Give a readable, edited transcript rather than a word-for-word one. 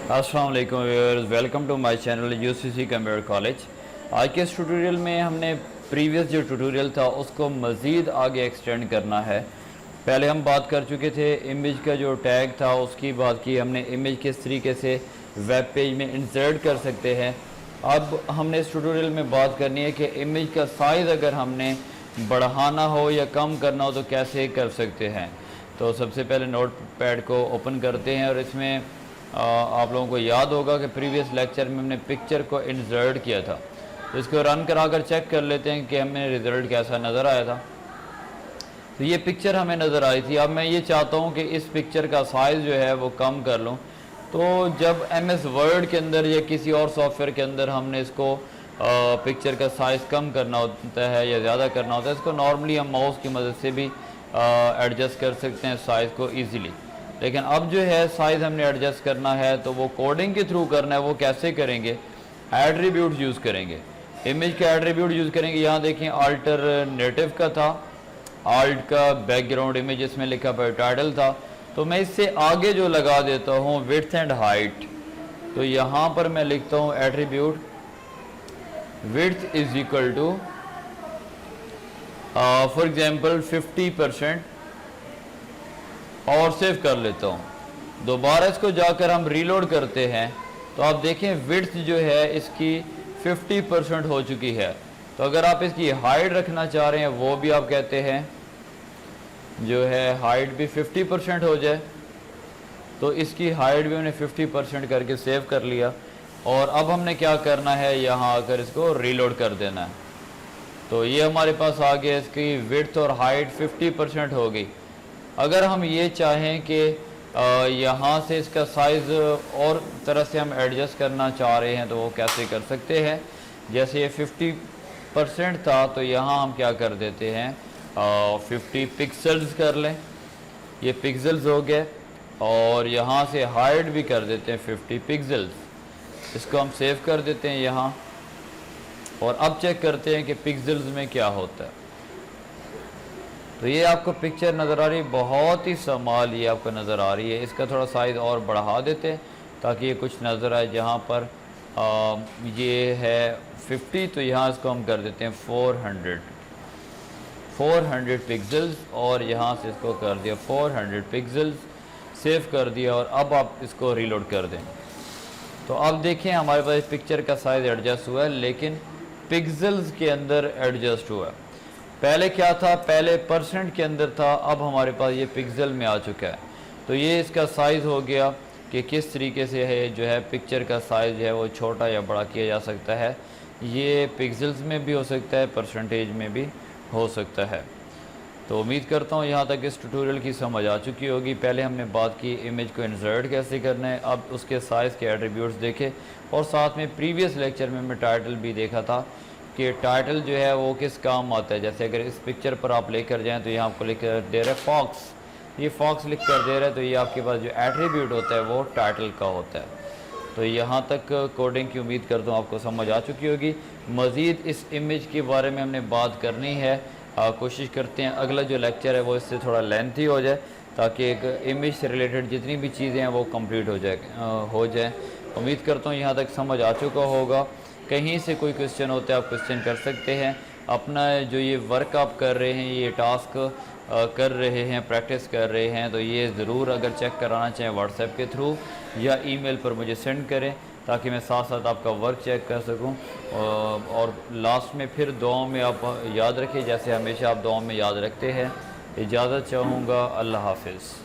अस्सलाम वालेकुम viewers, welcome to my channel UCC computer college. आज के इस ट्यूटोरियल में हमने प्रीवियस जो ट्यूटोरियल था उसको मज़ीद आगे एक्सटेंड करना है। पहले हम बात कर चुके थे इमेज का जो टैग था उसकी बात की हमने, इमेज किस तरीके से वेब पेज में इंसर्ट कर सकते हैं। अब हमने इस ट्यूटोरियल में बात करनी है कि इमेज का साइज़ अगर हमने बढ़ाना हो या कम करना हो तो कैसे कर सकते हैं। तो सबसे पहले नोट पैड को ओपन करते हैं और इसमें आप लोगों को याद होगा कि प्रीवियस लेक्चर में हमने पिक्चर को इंसर्ट किया था, तो इसको रन करा कर चेक कर लेते हैं कि हमें रिज़ल्ट कैसा नज़र आया था। तो ये पिक्चर हमें नज़र आई थी। अब मैं ये चाहता हूँ कि इस पिक्चर का साइज़ जो है वो कम कर लूँ। तो जब MS वर्ड के अंदर या किसी और सॉफ्टवेयर के अंदर हमने इसको पिक्चर का साइज़ कम करना होता है या ज़्यादा करना होता है, इसको नॉर्मली हम माउस की मदद से भी एडजस्ट कर सकते हैं साइज़ को ईज़िली। लेकिन अब जो है साइज़ हमने एडजस्ट करना है तो वो कोडिंग के थ्रू करना है। वो कैसे करेंगे? एट्रीब्यूट यूज़ करेंगे, इमेज का एट्रीब्यूट यूज़ करेंगे। यहाँ देखिए अल्टरनेटिव का था, आल्ट का बैकग्राउंड इमेज इसमें लिखा पर टाइटल था, तो मैं इससे आगे जो लगा देता हूँ विड्थ एंड हाइट। तो यहाँ पर मैं लिखता हूँ attribute width is equal to for example 50% और सेव कर लेता हूँ। दोबारा इसको जाकर हम रीलोड करते हैं तो आप देखें विड्थ जो है इसकी 50% हो चुकी है। तो अगर आप इसकी हाइट रखना चाह रहे हैं वो भी आप कहते हैं जो है हाइट भी 50% हो जाए, तो इसकी हाइट भी हमने 50% करके सेव कर लिया। और अब हमने क्या करना है, यहाँ आकर इसको रीलोड कर देना है। तो ये हमारे पास आ गया, इसकी विड्थ और हाइट 50% हो गई। अगर हम ये चाहें कि यहाँ से इसका साइज़ और तरह से हम एडजस्ट करना चाह रहे हैं तो वो कैसे कर सकते हैं। जैसे ये 50% था तो यहाँ हम क्या कर देते हैं 50 पिक्सल्स कर लें, ये पिक्सल्स हो गए। और यहाँ से हाइट भी कर देते हैं 50 पिक्सल्स। इसको हम सेव कर देते हैं यहाँ और अब चेक करते हैं कि पिक्सल्स में क्या होता है। तो ये आपको पिक्चर नज़र आ रही है, बहुत ही संभाल ये आपको नज़र आ रही है। इसका थोड़ा साइज़ और बढ़ा देते हैं ताकि ये कुछ नज़र आए। जहाँ पर ये है 50 तो यहाँ इसको हम कर देते हैं 400 पिक्सल्स और यहाँ से इसको कर दिया 400 पिक्सल्स, सेव कर दिया। और अब आप इसको रीलोड कर दें तो अब देखें हमारे पास पिक्चर का साइज़ एडजस्ट हुआ है, लेकिन पिक्सल्स के अंदर एडजस्ट हुआ है। पहले क्या था, पहले परसेंट के अंदर था, अब हमारे पास ये पिक्सल में आ चुका है। तो ये इसका साइज़ हो गया कि किस तरीके से है जो है पिक्चर का साइज़ जो है वो छोटा या बड़ा किया जा सकता है। ये पिक्सल्स में भी हो सकता है, परसेंटेज में भी हो सकता है। तो उम्मीद करता हूँ यहाँ तक इस ट्यूटोरियल की समझ आ चुकी होगी। पहले हमने बात की इमेज को इंसर्ट कैसे करना है, अब उसके साइज़ के एट्रीब्यूट्स देखे और साथ में प्रीवियस लेक्चर में मैं टाइटल भी देखा था कि टाइटल जो है वो किस काम आता है। जैसे अगर इस पिक्चर पर आप लेकर जाएं तो यहाँ आपको लिख कर दे रहा है फॉक्स, ये फॉक्स लिख कर दे रहा है, तो ये आपके पास जो एट्रीब्यूट होता है वो टाइटल का होता है। तो यहाँ तक कोडिंग की उम्मीद करता हूँ आपको समझ आ चुकी होगी। मज़ीद इस इमेज के बारे में हमने बात करनी है। कोशिश करते हैं अगला जो लेक्चर है वो इससे थोड़ा लेंथी हो जाए ताकि एक इमेज से रिलेटेड जितनी भी चीज़ें हैं वो कंप्लीट हो जाए। उम्मीद करता हूँ यहाँ तक समझ आ चुका होगा। कहीं से कोई क्वेश्चन होते हैं आप क्वेश्चन कर सकते हैं। अपना जो ये वर्क आप कर रहे हैं, ये टास्क कर रहे हैं, प्रैक्टिस कर रहे हैं, तो ये ज़रूर अगर चेक कराना चाहें व्हाट्सएप के थ्रू या ईमेल पर मुझे सेंड करें ताकि मैं साथ साथ आपका वर्क चेक कर सकूं। और लास्ट में फिर दुआओं में आप याद रखें, जैसे हमेशा आप दुआओं में याद रखते हैं। इजाज़त चाहूँगा। अल्लाह हाफिज़।